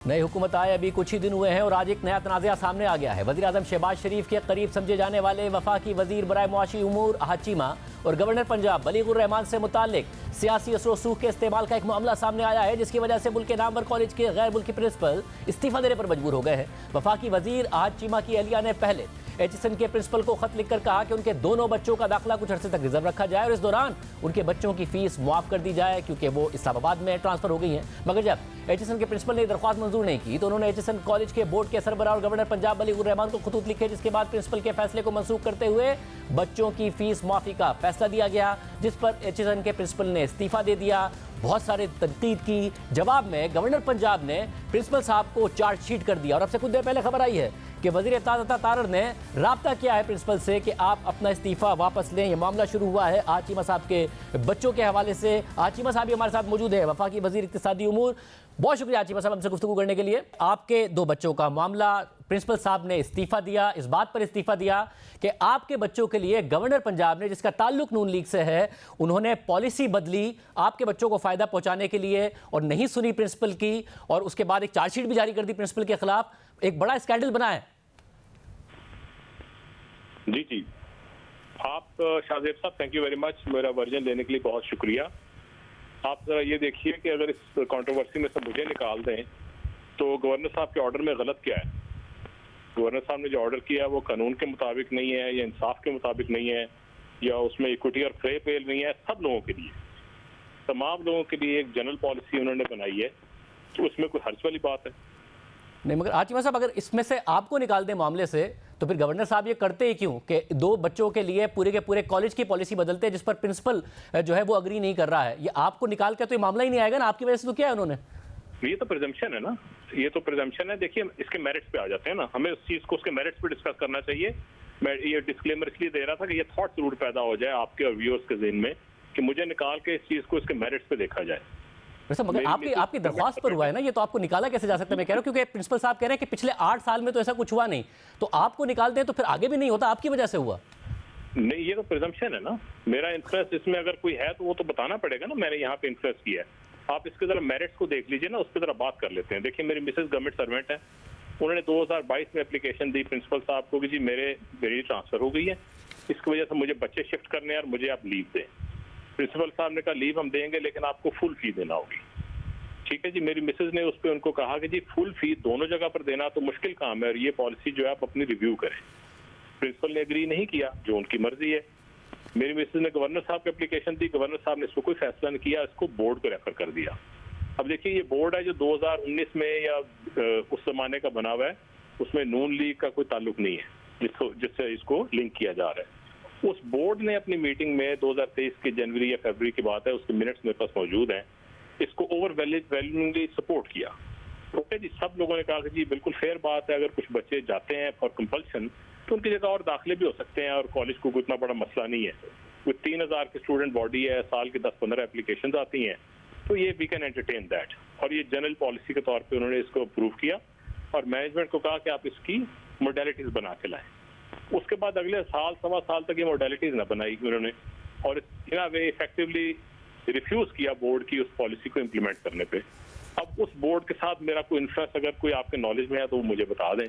नई हुकूमत आए अभी कुछ ही दिन हुए हैं और आज एक नया तनाज़ा सामने आ गया है। वज़ीर-ए-आज़म शहबाज शरीफ के करीब समझे जाने वाले वफाकी वज़ीर बराए मुआशी उमूर अहद चीमा और गवर्नर पंजाब बलीगुर रहमान से मुताल्लिक सियासी असर सूख के इस्तेमाल का एक मामला सामने आया है, जिसकी वजह से मुल्क के नामवर कॉलेज के गैर मुल्की प्रिंसिपल इस्तीफा देने पर मजबूर हो गए हैं। वफाकी वज़ीर अहद चीमा की अहलिया ने पहले एचएसएन के प्रिंसिपल को खत लिखकर कहा कि उनके दोनों बच्चों का दाखिला कुछ अरसे तक रिजर्व रखा जाए और इस दौरान उनके बच्चों की फीस मुआफ कर दी जाए, क्योंकि वो इस्लामाबाद में ट्रांसफर हो गई हैं। मगर जब एचएसएन के प्रिंसिपल ने दरख्वास्त मंजूर नहीं की तो उन्होंने एचएसएन कॉलेज के बोर्ड के सरबराह और गवर्नर पंजाब बलीगुर रहमान को खतूत लिखे, जिसके बाद प्रिंसिपल के फैसले को मनसूख करते हुए बच्चों की फीस माफी का फैसला दिया गया, जिस पर एचएसएन के प्रिंसिपल ने इस्तीफा दे दिया। बहुत सारे तनकीद की जवाब में गवर्नर पंजाब ने प्रिंसिपल साहब को चार्जशीट कर दिया और अब से कुछ देर पहले खबर आई है कि वज़ीर इत्तेफाक तारड़ ने राब्ता किया है प्रिंसिपल से कि आप अपना इस्तीफा वापस लें। यह मामला शुरू हुआ है अहद चीमा साहब के बच्चों के हवाले से। अहद चीमा साहब भी हमारे साथ मौजूद है, वफाकी वज़ीर इक़्तिसादी उमूर। बहुत शुक्रिया अहद चीमा साहब हमसे गुफ्तगू करने के लिए। आपके दो बच्चों का मामला, प्रिंसिपल साहब ने इस्तीफा दिया, इस बात पर इस्तीफा दिया कि आपके बच्चों के लिए गवर्नर पंजाब ने, जिसका ताल्लुक नून लीग से है, उन्होंने पॉलिसी बदली आपके बच्चों को फायदा पहुंचाने के लिए और नहीं सुनी प्रिंसिपल की, और उसके बाद एक चार्जशीट भी जारी कर दी प्रिंसिपल के खिलाफ। एक बड़ा स्कैंडल बना है। जी आप शाहजेब साहब, थैंक यू वेरी मच, मेरा वर्जन देने के लिए बहुत शुक्रिया। आप जरा ये देखिए कि अगर इस कंट्रोवर्सी में से मुझे निकाल दें तो गवर्नर साहब के ऑर्डर में गलत क्या है। गवर्नर साहब ने जो ऑर्डर किया वो कानून के मुताबिक नहीं है, या इंसाफ के मुताबिक नहीं है, या उसमें इक्विटी और फेयर पे नहीं है। सब लोगों के लिए, तमाम लोगों के लिए एक जनरल पॉलिसी उन्होंने बनाई है, तो उसमें कोई हर्ज वाली बात है नहीं। मगर अहद चीमा साहब, अगर इसमें से आपको निकाल दें मामले से, तो फिर गवर्नर साहब ये करते ही क्यों कि दो बच्चों के लिए पूरे के पूरे कॉलेज की पॉलिसी बदलते हैं, जिस पर प्रिंसिपल जो है वो अग्री नहीं कर रहा है। ये आपको निकाल के तो ये मामला ही नहीं आएगा ना, आपकी वजह से तो क्या है उन्होंने। ये तो प्रिजम्पशन है ना, ये तो प्रिजम्पशन है। देखिए इसके मेरिट्स पे आ जाते हैं ना, हमें उस चीज को उसके मेरिट्स पे डिस्कस करना चाहिए। मैं ये डिस्क्लेमर इसलिए दे रहा था कि ये थॉट जरूर पैदा हो जाए आपके और व्यूअर्स के ज़हन में कि मुझे निकाल के इस चीज को इसके मेरिट्स पे देखा जाए। वैसे मगर आपकी दरख्वास्त पर हुआ है ना, ये तो आपको निकाला कैसे जा सकता है। मैं कह रहा हूँ क्योंकि प्रिंसिपल साहब कह रहे हैं कि पिछले 8 साल में तो ऐसा कुछ हुआ नहीं, तो आपको निकाल दें तो फिर आगे भी नहीं होता, आपकी वजह से हुआ। नहीं, ये तो प्रिजम्पशन है ना। मेरा इंटरेस्ट इसमें अगर कोई है तो वो तो बताना पड़ेगा ना, मैंने यहाँ पे इंटरेस्ट किया है। आप इसके जरा मेरिट्स को देख लीजिए ना, उस पर जरा बात कर लेते हैं। देखिए मेरी मिसेज गवर्नमेंट सर्वेंट है, उन्होंने 2022 में एप्लीकेशन दी प्रिंसिपल साहब को कि जी मेरी ट्रांसफर हो गई है, इसकी वजह से मुझे बच्चे शिफ्ट करने हैं और मुझे आप लीव दें। प्रिंसिपल साहब ने कहा लीव हम देंगे लेकिन आपको फुल फी देना होगी। ठीक है जी, मेरी मिसेज ने उस पर उनको कहा कि जी फुल फी दोनों जगह पर देना तो मुश्किल काम है और ये पॉलिसी जो है आप अपनी रिव्यू करें। प्रिंसिपल ने एग्री नहीं किया, जो उनकी मर्जी है। मेरी मिसेज ने गवर्नर साहब को एप्लीकेशन दी, गवर्नर साहब ने इसको कोई फैसला नहीं किया, इसको बोर्ड को रेफर कर दिया। अब देखिए ये बोर्ड है जो 2019 में या उस जमाने का बना हुआ है, उसमें नून लीग का कोई ताल्लुक नहीं है जिससे इसको लिंक किया जा रहा है। उस बोर्ड ने अपनी मीटिंग में 2023 के जनवरी या फरवरी की बात है, उसके मिनट्स मेरे पास मौजूद हैं, इसको ओवरवेलमिंगली सपोर्ट किया। ओके जी, सब लोगों ने कहा कि जी बिल्कुल फेयर बात है, अगर कुछ बच्चे जाते हैं फॉर कंपल्शन तो उनकी जगह और दाखिले भी हो सकते हैं और कॉलेज को कोई इतना बड़ा मसला नहीं है। कोई 3000 की स्टूडेंट बॉडी है, साल की 10-15 एप्लीकेशन आती हैं, तो ये वी कैन एंटरटेन दैट। और ये जनरल पॉलिसी के तौर पे उन्होंने इसको अप्रूव किया और मैनेजमेंट को कहा कि आप इसकी मोडेलिटीज बना के लाएं। उसके बाद अगले साल 1.25 साल तक ये मोडेलिटीज ना बनाई उन्होंने, और वे इफेक्टिवली रिफ्यूज किया बोर्ड की उस पॉलिसी को इम्प्लीमेंट करने पे। अब उस बोर्ड के साथ मेरा कोई इंटरेस्ट अगर कोई आपके नॉलेज में है तो वो मुझे बता दें।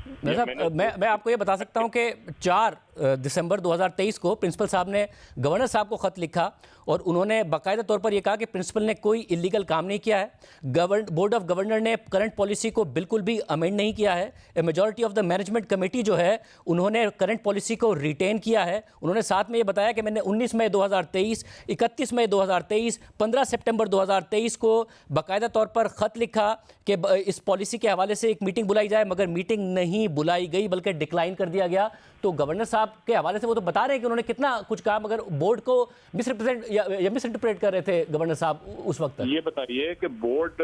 मैं आपको ये बता सकता हूं कि 4 दिसंबर 2023 को प्रिंसिपल साहब ने गवर्नर साहब को ख़त लिखा और उन्होंने बाकायदा तौर पर यह कहा कि प्रिंसिपल ने कोई इलीगल काम नहीं किया है। बोर्ड ऑफ गवर्नर ने करंट पॉलिसी को बिल्कुल भी अमेंड नहीं किया है। A majority of the management committee जो है उन्होंने करंट पॉलिसी को रिटेन किया है। उन्होंने साथ में ये बताया कि मैंने 19 मई 2023, 31 मई 2023, 15 सितंबर 2023 को बाकायदा तौर पर ख़त लिखा कि इस पॉलिसी के हवाले से एक मीटिंग बुलाई जाए, मगर मीटिंग नहीं बुलाई गई बल्कि डिक्लाइन कर दिया गया। तो गवर्नर साहब के हवाले से वो तो बता रहे हैं कि उन्होंने कितना कुछ कहा, मगर बोर्ड को मिसरिप्रेजेंट या मिसइंटरप्रेट कर रहे थे गवर्नर साहब उस वक्त। ये बताइए कि बोर्ड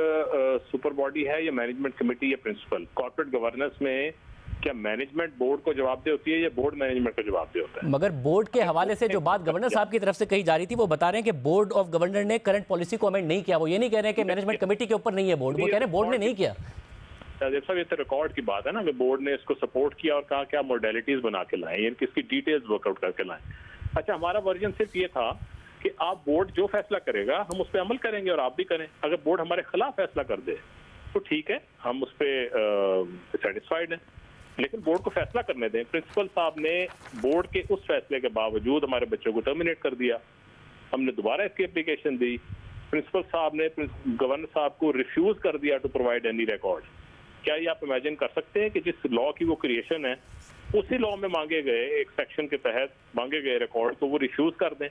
सुपर बॉडी है या मैनेजमेंट कमेटी या प्रिंसिपल? कॉर्पोरेट गवर्नेंस में क्या मैनेजमेंट बोर्ड को जवाबदेह होती है या बोर्ड मैनेजमेंट को जवाबदेह होता है? मगर बोर्ड के हवाले से जो बात गवर्नर साहब की तरफ से कही जा रही थी, वो बता रहे हैं कि बोर्ड ऑफ गवर्नर ने करंट पॉलिसी को अमेंड नहीं किया। वो ये नहीं कह रहे हैं कि मैनेजमेंट कमेटी के ऊपर नहीं है बोर्ड, वो कह रहे हैं बोर्ड ने नहीं किया। साहब ये तो रिकॉर्ड की बात है ना कि बोर्ड ने इसको सपोर्ट किया और कहा कि आप मॉडलिटीज बना के लाएं, यानी इसकी डिटेल्स वर्कआउट करके लाएं। अच्छा, हमारा वर्जन सिर्फ ये था कि आप बोर्ड जो फैसला करेगा हम उस पर अमल करेंगे और आप भी करें। अगर बोर्ड हमारे खिलाफ फैसला कर दे तो ठीक है, हम उस पर सेटिस्फाइड हैं, लेकिन बोर्ड को फैसला करने दें। प्रिंसिपल साहब ने बोर्ड के उस फैसले के बावजूद हमारे बच्चों को टर्मिनेट कर दिया। हमने दोबारा इसकी एप्लीकेशन दी, प्रिंसिपल साहब ने गवर्नर साहब को रिफ्यूज कर दिया टू प्रोवाइड एनी रिकॉर्ड। क्या ये आप इमेजिन कर सकते हैं कि जिस लॉ की वो क्रिएशन है, उसी लॉ में मांगे गए एक सेक्शन के तहत मांगे गए रिकॉर्ड को वो रिफ्यूज कर दें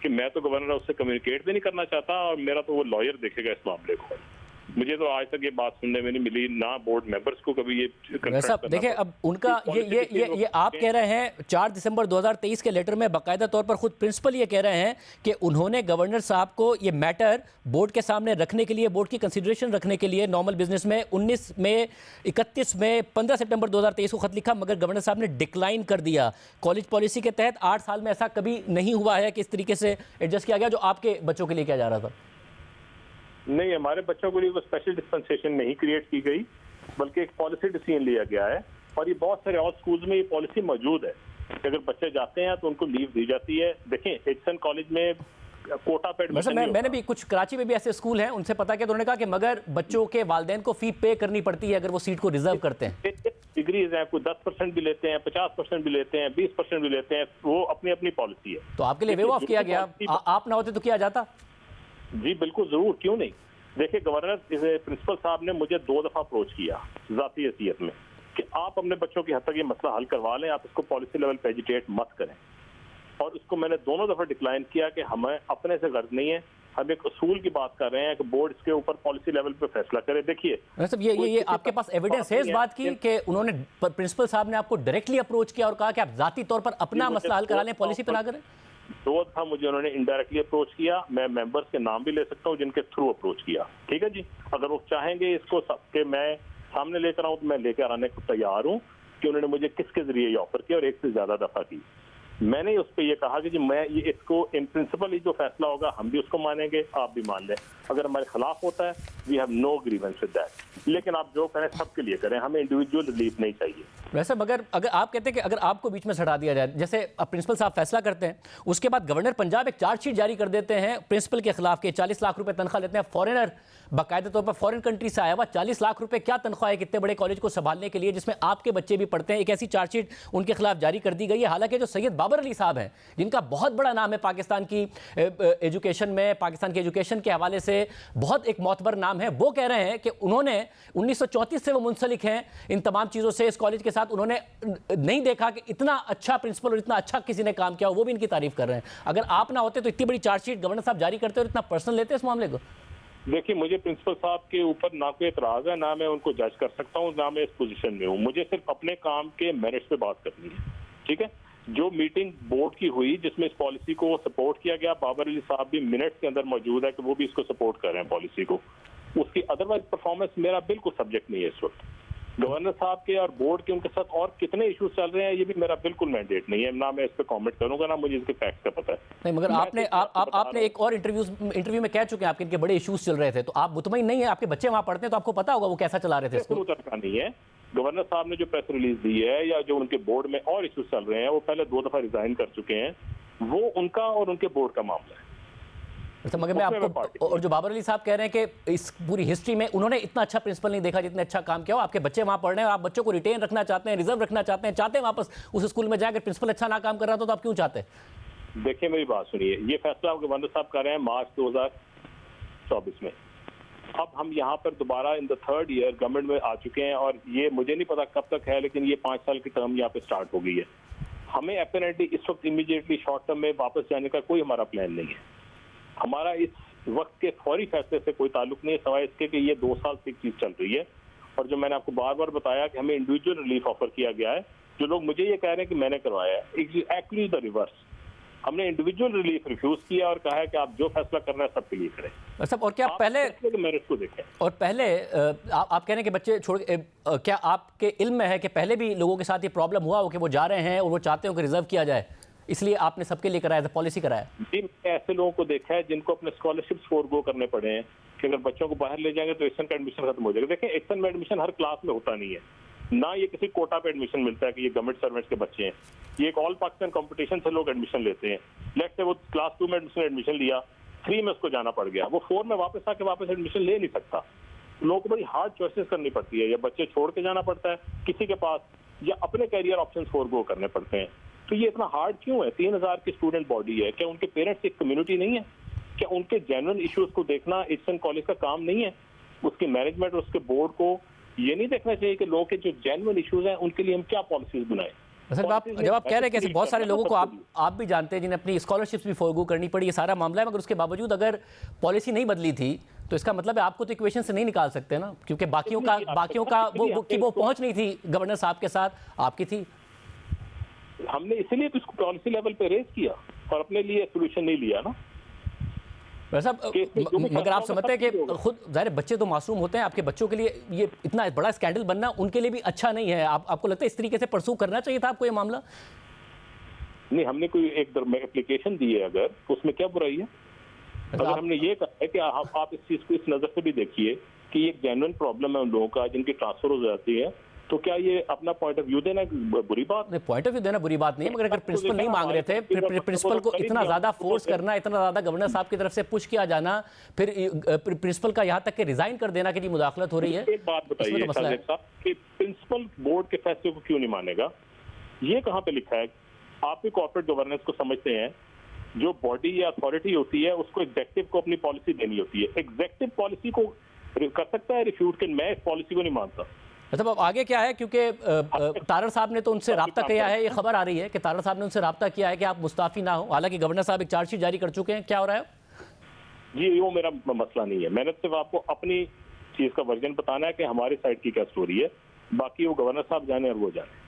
कि मैं तो गवर्नर उससे कम्युनिकेट भी नहीं करना चाहता और मेरा तो वो लॉयर देखेगा इस मामले को। मुझे तो आज तक ये बात सुनने में नहीं मिली, ना बोर्ड मेंबर्स को कभी ये वैसा देखिए अब उनका ये आप कह रहे हैं 4 दिसंबर 2023 के लेटर में बाकायदा तौर पर खुद प्रिंसिपल ये कह रहे हैं कि उन्होंने गवर्नर साहब को ये मैटर बोर्ड के सामने रखने के लिए, बोर्ड की कंसिडरेशन रखने के लिए नॉर्मल बिजनेस में 19 में 31 में 15 सितंबर 2023 को खत लिखा, मगर गवर्नर साहब ने डिक्लाइन कर दिया। कॉलेज पॉलिसी के तहत 8 साल में ऐसा कभी नहीं हुआ है कि इस तरीके से एडजस्ट किया गया जो आपके बच्चों के लिए किया जा रहा था। नहीं, हमारे बच्चों के लिए वो स्पेशल डिस्पेंसेशन नहीं क्रिएट की गई, बल्कि एक पॉलिसी डिसीजन लिया गया है और ये बहुत सारे और स्कूल्स में ये पॉलिसी मौजूद है कि अगर बच्चे जाते हैं तो उनको लीव दी जाती है। देखें, एचसन कॉलेज में कोटा पे एडमिशन मैंने भी कुछ कराची में भी ऐसे स्कूल हैं, उनसे पता किया तो उन्होंने कहा कि मगर बच्चों के वालिदैन को फी पे करनी पड़ती है अगर वो सीट को रिजर्व करते हैं। डिग्रीज हैं, कोई 10% भी लेते हैं, 50% भी लेते हैं, 20% भी लेते हैं, वो अपनी अपनी पॉलिसी है। तो आपके लिए वेव ऑफ किया गया, आप ना होते तो किया जाता? जी बिल्कुल, जरूर, क्यों नहीं। देखिए, गवर्नर प्रिंसिपल साहब ने मुझे 2 दफा अप्रोच किया जाती हैसियत में कि आप अपने बच्चों की हद तक ये मसला हल करवा लें, आप इसको पॉलिसी लेवल पे एजिटेट मत करें, और उसको मैंने दोनों दफा डिक्लाइन किया कि हमें अपने से गर्ज नहीं है, हम एक उसूल की बात कर रहे हैं कि बोर्ड इसके ऊपर पॉलिसी लेवल पे फैसला करे। देखिए ये आपके पास एविडेंस है इस बात की कि उन्होंने, प्रिंसिपल साहब ने आपको डायरेक्टली अप्रोच किया और कहा कि आप जाती तौर पर अपना मसला हल करा लें, पॉलिसी पे ना करें? 2 दफा मुझे उन्होंने इनडायरेक्टली अप्रोच किया। मैं मेंबर्स के नाम भी ले सकता हूँ जिनके थ्रू अप्रोच किया, ठीक है जी। अगर वो चाहेंगे इसको सबके मैं सामने लेकर आऊँ तो मैं लेकर आने को तैयार हूँ कि उन्होंने मुझे किसके जरिए ये ऑफर किया और एक से ज्यादा दफा की। मैंने उस पर यह कहा कि जी मैं ये इसको इन प्रिंसिपल ही जो फैसला होगा हम भी उसको मानेंगे, आप भी मान लें। अगर हमारे खिलाफ होता है we have no grievance with that, लेकिन आप जो करें सबके लिए करें, हमें इंडिविजुअल रिलीफ नहीं चाहिए। वैसे मगर अगर आप कहते हैं कि अगर आपको बीच में सटा दिया जाए, जैसे अब प्रिंसिपल साहब फैसला करते हैं, उसके बाद गवर्नर पंजाब एक चार्जशीट जारी कर देते हैं प्रिंसिपल के खिलाफ के 40 लाख रुपए तनख्वाह लेते हैं, फॉरेनर, बाकायदा तौर पर फॉरेन कंट्री से आया हुआ 40 लाख रुपए क्या तनख्वाह है कितने बड़े कॉलेज को संभालने के लिए, जिसमें आपके बच्चे भी पढ़ते हैं। एक ऐसी चार्जशीट उनके खिलाफ जारी कर दी गई है। हालांकि जो सैयद बाबर अली साहब हैं, जिनका बहुत बड़ा नाम है पाकिस्तान की एजुकेशन में, पाकिस्तान के एजुकेशन के हवाले से बहुत एक मोतबर नाम है, वो कह रहे हैं कि उन्होंने 1934 से वो मुंसलिक हैं इन तमाम चीज़ों से, इस कॉलेज के साथ उन्होंने नहीं देखा कि इतना अच्छा प्रिंसिपल और इतना अच्छा किसी ने काम किया हो, वो भी इनकी तारीफ कर रहे हैं। अगर आप ना होते तो इतनी बड़ी चार्जशीट गवर्नर साहब जारी करते और इतना पर्सनल लेते इस मामले को? देखिए, मुझे प्रिंसिपल साहब के ऊपर ना कोई एतराज है, ना मैं उनको जज कर सकता हूँ, ना मैं इस पोजीशन में हूँ। मुझे सिर्फ अपने काम के मेरिट्स पे बात करनी है, ठीक है। जो मीटिंग बोर्ड की हुई जिसमें इस पॉलिसी को सपोर्ट किया गया, बाबर अली साहब भी मिनट्स के अंदर मौजूद है कि वो भी इसको सपोर्ट कर रहे हैं पॉलिसी को। उसकी अदरवाइज परफॉर्मेंस मेरा बिल्कुल सब्जेक्ट नहीं है इस वक्त। गवर्नर साहब के और बोर्ड के उनके साथ और कितने इश्यूज चल रहे हैं ये भी मेरा बिल्कुल मैंडेट नहीं है, ना मैं इस पर कमेंट करूंगा, ना मुझे इसके फैक्ट्स का पता है। नहीं, मगर आपने एक और इंटरव्यू में कह चुके हैं आपके इनके बड़े इश्यूज चल रहे थे, तो आप मुतमईन नहीं है? आपके बच्चे वहां पढ़ते हैं तो आपको पता होगा वो कैसा चला रहे थे इसको। का नहीं है, गवर्नर साहब ने जो प्रेस रिलीज दी है या जो उनके बोर्ड में और इश्यूज चल रहे हैं, वो पहले 2 दफा रिजाइन कर चुके हैं, वो उनका और उनके बोर्ड का मामला है। मगर मैं आपको, और जो बाबर अली साहब कह रहे हैं कि इस पूरी हिस्ट्री में उन्होंने इतना अच्छा प्रिंसिपल नहीं देखा जितने अच्छा काम किया हो। आपके बच्चे वहां पढ़ रहे हैं, आप बच्चों को रिटेन रखना चाहते हैं, रिजर्व रखना चाहते हैं वापस उस स्कूल में जाकर, प्रिंसिपल अच्छा ना काम कर रहा था तो आप क्यों चाहते हैं? देखिए, मेरी बात सुनिए, ये फैसला गवर्नर साहब कर रहे हैं मार्च 2024 में। अब हम यहाँ पर दोबारा in the 3rd year government में आ चुके हैं और ये मुझे नहीं पता कब तक है, लेकिन ये 5 साल की टर्म यहाँ पे स्टार्ट हो गई है। हमें अपरेंटली इस वक्त इमीडिएटली शॉर्ट टर्म में वापस जाने का कोई हमारा प्लान नहीं है। हमारा इस वक्त के फौरी फैसले से कोई ताल्लुक नहीं है, सिवाय इसके कि ये 2 साल से एक चीज चल रही है। और जो मैंने आपको बार बार बताया कि हमें इंडिविजुअल रिलीफ ऑफर किया गया है, जो लोग मुझे ये कह रहे हैं कि मैंने करवाया है, एक्चुअली द रिवर्स। हमने इंडिविजुअल रिलीफ रिफ्यूज किया और कहा है कि आप जो फैसला करना है सबके लिए करें। सब, और क्या पहले मेरिट को देखें, और पहले आप कह रहे हैं कि बच्चे छोड़, क्या आपके इल्म में है कि पहले भी लोगों के साथ ये प्रॉब्लम हुआ हो कि वो जा रहे हैं और वो चाहते हो कि रिजर्व किया जाए, इसलिए आपने सबके लिए कराया, पॉलिसी कराया? जी, ऐसे लोगों को देखा है जिनको अपने स्कॉलरशिप्स फोरगो करने पड़े हैं कि अगर बच्चों को बाहर ले जाएंगे तो एक्शन का एडमिशन खत्म हो जाएगा। देखें, एक्शन में एडमिशन हर क्लास में होता नहीं है, ना ये किसी कोटा पे एडमिशन मिलता है कि ये गवर्नमेंट सर्वेंट्स के बच्चे हैं। ये एक ऑल पाकिस्तान कंपटीशन से लोग एडमिशन लेते हैं। लेट्स से वो क्लास 2 में एडमिशन लिया, 3 में उसको जाना पड़ गया, वो 4 में वापस आके वापस एडमिशन ले नहीं सकता। लोगों को बड़ी हार्ड चॉइसेस करनी पड़ती है, या बच्चे छोड़ के जाना पड़ता है किसी के पास, या अपने कैरियर ऑप्शन फोरगो करने पड़ते हैं। तो ये इतना हार्ड क्यों है? 3000 की स्टूडेंट बॉडी है, क्या उनके पेरेंट्स एक कम्युनिटी नहीं है? क्या उनके जेन्युइन इश्यूज को देखना एचएन कॉलेज का काम नहीं है? उसकी मैनेजमेंट और उसके बोर्ड को ये नहीं देखना चाहिए कि लोगों के जो जेन्युइन इश्यूज हैं उनके लिए हम क्या पॉलिसीज बनाएं? सर जब आप कह रहे हैं कि ऐसे बहुत सारे लोगों को आप भी जानते हैं जिन्हें अपनी स्कॉलरशिप्स भी फोरगो करनी पड़ी, ये सारा मामला है, मगर उसके बावजूद अगर पॉलिसी नहीं बदली थी तो इसका मतलब है आपको तो इक्वेशन से नहीं निकाल सकते ना, क्योंकि बाकियों का वो पहुंच नहीं थी गवर्नर साहब के साथ, आपकी थी। हमने इसीलिए तो इसको पॉलिसी लेवल पे रेज किया और अपने लिए सोल्यूशन नहीं लिया ना। मगर आप समझते हैं कि खुद जाहिर बच्चे तो मासूम होते हैं, आपके बच्चों के लिए ये इतना बड़ा स्कैंडल बनना उनके लिए भी अच्छा नहीं है। आपको लगता है इस तरीके से परसू करना चाहिए था आपको ये मामला? नहीं, हमने कोई एक एप्लीकेशन दी है, अगर उसमें क्या बुराई है? अगर हमने ये कहा है कि आप इस चीज को इस नजर से भी देखिए कि ये जेन्युइन प्रॉब्लम है उन लोगों का जिनकी ट्रांसफर हो जाती है, तो क्या ये अपना पॉइंट ऑफ व्यू देना बुरी बात? नहीं, पॉइंट ऑफ व्यू देना बुरी बात नहीं है, मगर अगर प्रिंसिपल नहीं मांग रहे थे, प्रिंसिपल को इतना ज्यादा फोर्स करना, इतना ज्यादा गवर्नर साहब की तरफ से पुश किया जाना, फिर प्रिंसिपल का यहाँ तक के रिजाइन कर देना कि जी मुदाखलत हो रही है। एक बात बताइए साहब कि प्रिंसिपल बोर्ड के फैसले को क्यों नहीं मानेगा? ये कहाँ पे लिखा है? आप भी कॉर्पोरेट गवर्नेंस को समझते हैं, जो बॉडी या अथॉरिटी होती है उसको एग्जेक्टिव को अपनी पॉलिसी देनी होती है। एग्जेक्टिव पॉलिसी को कर सकता है रिफ्यूट, कि मैं इस पॉलिसी को नहीं मानता। मतलब अब आगे क्या है, क्योंकि तारड़ साहब ने तो उनसे राब्ता किया है, ये खबर आ रही है कि तारड़ साहब ने उनसे राब्ता किया है कि आप मुस्ताफी ना हो, हालांकि गवर्नर साहब एक चार्जशीट जारी कर चुके हैं। क्या हो रहा है? जी, वो मेरा मसला नहीं है, मैंने सिर्फ आपको अपनी चीज का वर्जन बताना है कि हमारी साइड की क्या स्टोरी है, बाकी वो गवर्नर साहब जाने और वो जाने।